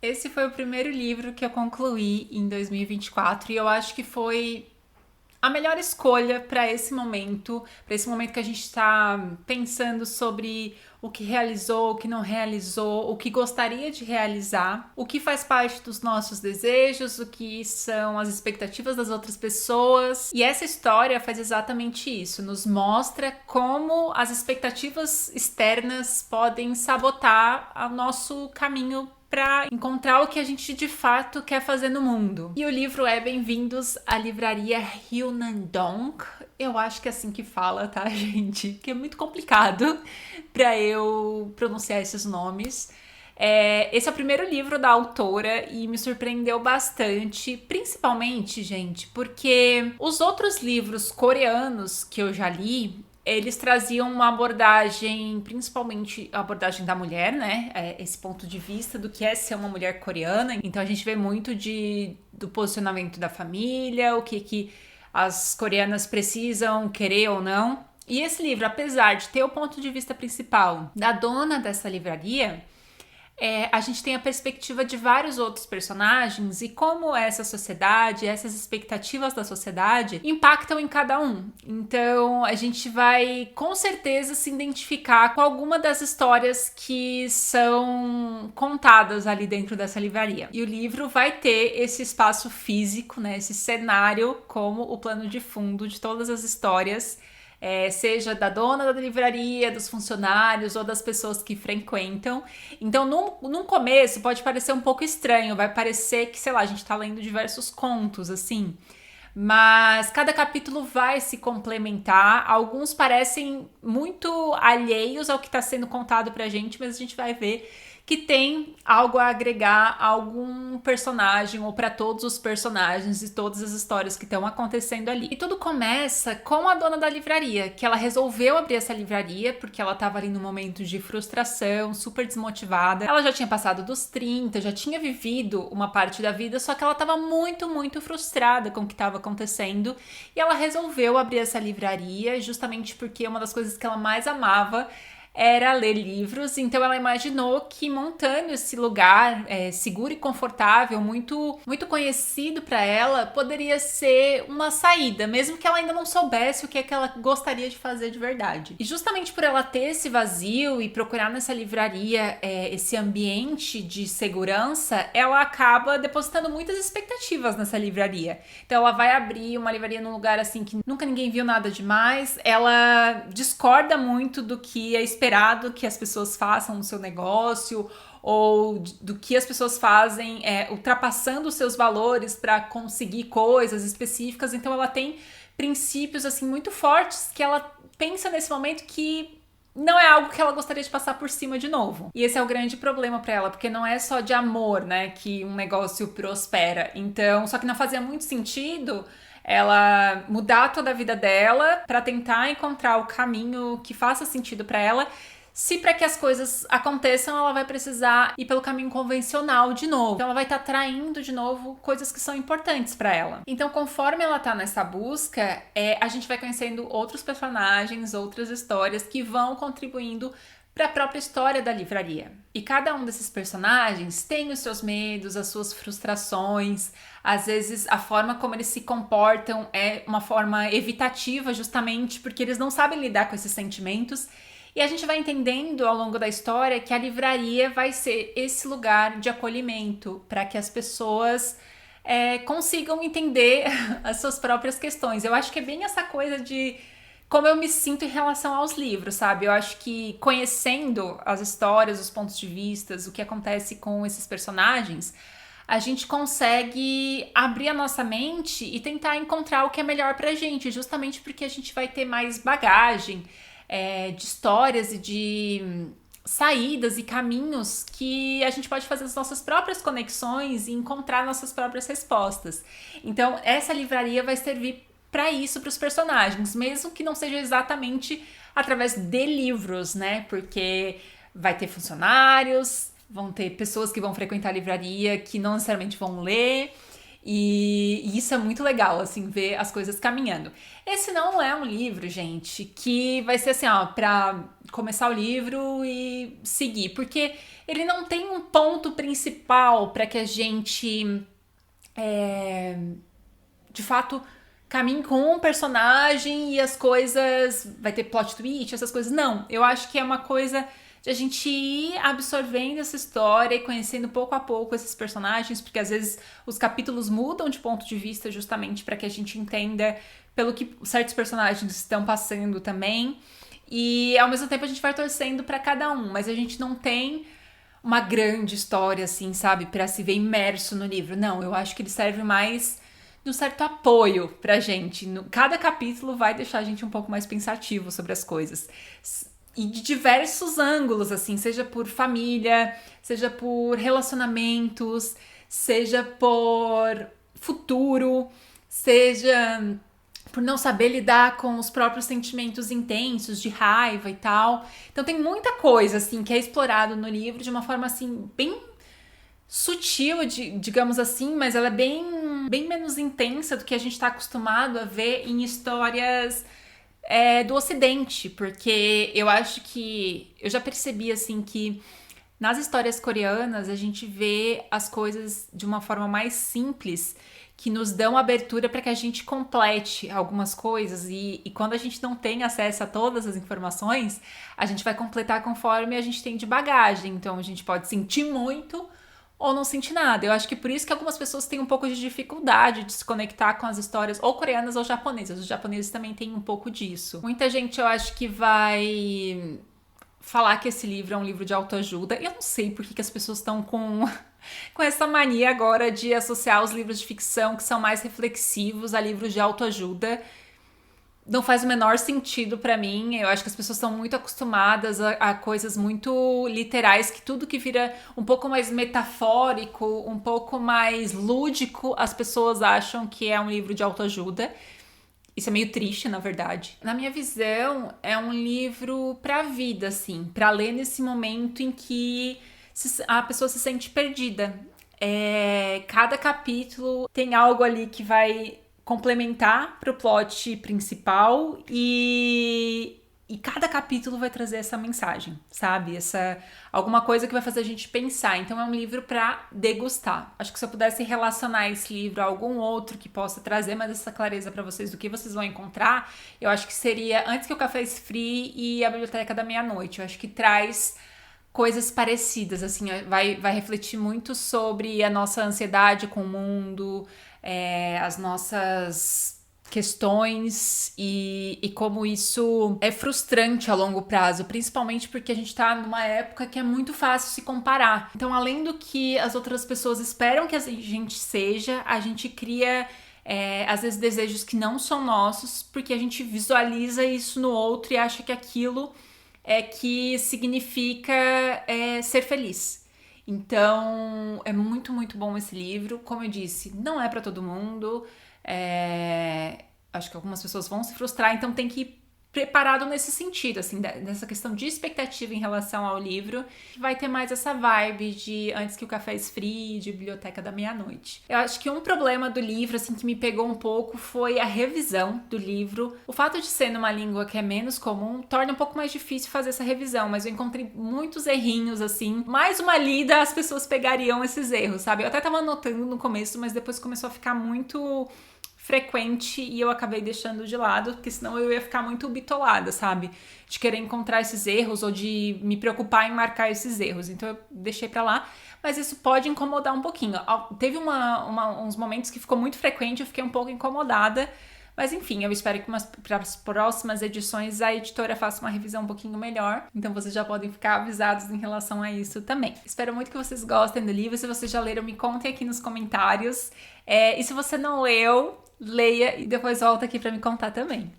Esse foi o primeiro livro que eu concluí em 2024 e eu acho que foi a melhor escolha para esse momento que a gente está pensando sobre o que realizou, o que não realizou, o que gostaria de realizar, o que faz parte dos nossos desejos, o que são as expectativas das outras pessoas. E essa história faz exatamente isso, nos mostra como as expectativas externas podem sabotar o nosso caminho para encontrar o que a gente de fato quer fazer no mundo. E o livro é Bem-vindos à Livraria Hyunandong. Eu acho que é assim que fala, tá, gente? Que é muito complicado para eu pronunciar esses nomes. Esse é o primeiro livro da autora e me surpreendeu bastante, principalmente, gente, porque os outros livros coreanos que eu já li, eles traziam uma abordagem, principalmente a abordagem da mulher, né? Esse ponto de vista do que é ser uma mulher coreana. Então a gente vê muito do posicionamento da família, o que as coreanas precisam querer ou não. E esse livro, apesar de ter o ponto de vista principal da dona dessa livraria, a gente tem a perspectiva de vários outros personagens e como essa sociedade, essas expectativas da sociedade impactam em cada um. Então a gente vai com certeza se identificar com alguma das histórias que são contadas ali dentro dessa livraria. E o livro vai ter esse espaço físico, né, esse cenário como o plano de fundo de todas as histórias. Seja da dona da livraria, dos funcionários ou das pessoas que frequentam. Então, num começo, pode parecer um pouco estranho, vai parecer que, sei lá, a gente tá lendo diversos contos, assim. Mas cada capítulo vai se complementar. Alguns parecem muito alheios ao que está sendo contado pra gente, mas a gente vai ver que tem algo a agregar a algum personagem ou para todos os personagens e todas as histórias que estão acontecendo ali. E tudo começa com a dona da livraria, que ela resolveu abrir essa livraria porque ela estava ali num momento de frustração, super desmotivada. Ela já tinha passado dos 30, já tinha vivido uma parte da vida, só que ela estava muito, muito frustrada com o que estava acontecendo. E ela resolveu abrir essa livraria justamente porque uma das coisas que ela mais amava era ler livros, então ela imaginou que montando esse lugar seguro e confortável, muito, muito conhecido para ela, poderia ser uma saída, mesmo que ela ainda não soubesse o que é que ela gostaria de fazer de verdade. E justamente por ela ter esse vazio e procurar nessa livraria esse ambiente de segurança, ela acaba depositando muitas expectativas nessa livraria. Então ela vai abrir uma livraria num lugar assim que nunca ninguém viu nada demais, ela discorda muito do que é esperado que as pessoas façam no seu negócio ou do que as pessoas fazem ultrapassando os seus valores para conseguir coisas específicas. Então ela tem princípios assim muito fortes que ela pensa nesse momento que não é algo que ela gostaria de passar por cima de novo. E esse é o grande problema para ela, porque não é só de amor, né, que um negócio prospera. Então, só que não fazia muito sentido ela mudar toda a vida dela para tentar encontrar o caminho que faça sentido para ela. Se para que as coisas aconteçam, ela vai precisar ir pelo caminho convencional de novo. Então ela vai estar traindo de novo coisas que são importantes para ela. Então, conforme ela tá nessa busca, a gente vai conhecendo outros personagens, outras histórias que vão contribuindo para a própria história da livraria. E cada um desses personagens tem os seus medos, as suas frustrações. Às vezes a forma como eles se comportam é uma forma evitativa, justamente porque eles não sabem lidar com esses sentimentos. E a gente vai entendendo ao longo da história que a livraria vai ser esse lugar de acolhimento para que as pessoas consigam entender as suas próprias questões. Eu acho que é bem essa coisa de como eu me sinto em relação aos livros, sabe? Eu acho que conhecendo as histórias, os pontos de vista, o que acontece com esses personagens, a gente consegue abrir a nossa mente e tentar encontrar o que é melhor pra gente, justamente porque a gente vai ter mais bagagem de histórias e de saídas e caminhos que a gente pode fazer as nossas próprias conexões e encontrar nossas próprias respostas. Então, essa livraria vai servir para isso, para os personagens, mesmo que não seja exatamente através de livros, né? Porque vai ter funcionários, vão ter pessoas que vão frequentar a livraria que não necessariamente vão ler, E isso é muito legal, assim, ver as coisas caminhando. Esse não é um livro, gente, que vai ser assim, ó, pra começar o livro e seguir, porque ele não tem um ponto principal para que a gente, de fato, caminhe com um personagem e as coisas. Vai ter plot twist, essas coisas. Não, eu acho que é uma coisa de a gente ir absorvendo essa história e conhecendo pouco a pouco esses personagens, porque às vezes os capítulos mudam de ponto de vista justamente para que a gente entenda pelo que certos personagens estão passando também. E ao mesmo tempo a gente vai torcendo para cada um, mas a gente não tem uma grande história assim, sabe, para se ver imerso no livro. Não, eu acho que ele serve mais de um certo apoio pra gente. Cada capítulo vai deixar a gente um pouco mais pensativo sobre as coisas. E de diversos ângulos, assim, seja por família, seja por relacionamentos, seja por futuro, seja por não saber lidar com os próprios sentimentos intensos de raiva e tal. Então tem muita coisa assim que é explorado no livro de uma forma assim bem sutil, digamos assim, mas ela é bem menos intensa do que a gente está acostumado a ver em histórias do Ocidente, porque eu acho que eu já percebi assim que nas histórias coreanas a gente vê as coisas de uma forma mais simples, que nos dão abertura para que a gente complete algumas coisas e quando a gente não tem acesso a todas as informações, a gente vai completar conforme a gente tem de bagagem. Então a gente pode sentir muito ou não sentir nada. Eu acho que por isso que algumas pessoas têm um pouco de dificuldade de se conectar com as histórias ou coreanas ou japonesas. Os japoneses também têm um pouco disso. Muita gente eu acho que vai falar que esse livro é um livro de autoajuda. Eu não sei por que as pessoas estão com essa mania agora de associar os livros de ficção que são mais reflexivos a livros de autoajuda. Não faz o menor sentido pra mim. Eu acho que as pessoas estão muito acostumadas a coisas muito literais, que tudo que vira um pouco mais metafórico, um pouco mais lúdico, as pessoas acham que é um livro de autoajuda. Isso é meio triste, na verdade. Na minha visão, é um livro pra vida, assim, pra ler nesse momento em que a pessoa se sente perdida. Cada capítulo tem algo ali que vai complementar pro plot principal e cada capítulo vai trazer essa mensagem, sabe? Alguma coisa que vai fazer a gente pensar. Então é um livro pra degustar. Acho que se eu pudesse relacionar esse livro a algum outro que possa trazer mais essa clareza pra vocês do que vocês vão encontrar, eu acho que seria Antes que o Café Esfrie e A Biblioteca da Meia-Noite. Eu acho que traz coisas parecidas, assim, vai refletir muito sobre a nossa ansiedade com o mundo, as nossas questões e como isso é frustrante a longo prazo, principalmente porque a gente tá numa época que é muito fácil se comparar. Então, além do que as outras pessoas esperam que a gente seja, a gente cria às vezes desejos que não são nossos, porque a gente visualiza isso no outro e acha que aquilo é que significa ser feliz. Então, é muito, muito bom esse livro. Como eu disse, não é para todo mundo. Acho que algumas pessoas vão se frustrar, então tem que ir preparado nesse sentido, assim, nessa questão de expectativa em relação ao livro. Vai ter mais essa vibe de Antes que o Café Esfrie, de Biblioteca da Meia-Noite. Eu acho que um problema do livro, assim, que me pegou um pouco foi a revisão do livro. O fato de ser numa língua que é menos comum torna um pouco mais difícil fazer essa revisão, mas eu encontrei muitos errinhos, assim. Mais uma lida, as pessoas pegariam esses erros, sabe? Eu até tava anotando no começo, mas depois começou a ficar muito frequente e eu acabei deixando de lado, porque senão eu ia ficar muito bitolada, sabe? De querer encontrar esses erros ou de me preocupar em marcar esses erros. Então eu deixei pra lá, mas isso pode incomodar um pouquinho. Teve uns momentos que ficou muito frequente, eu fiquei um pouco incomodada, mas enfim, eu espero que para as próximas edições a editora faça uma revisão um pouquinho melhor. Então vocês já podem ficar avisados em relação a isso também. Espero muito que vocês gostem do livro. Se vocês já leram, me contem aqui nos comentários. E se você não leu, leia e depois volta aqui para me contar também.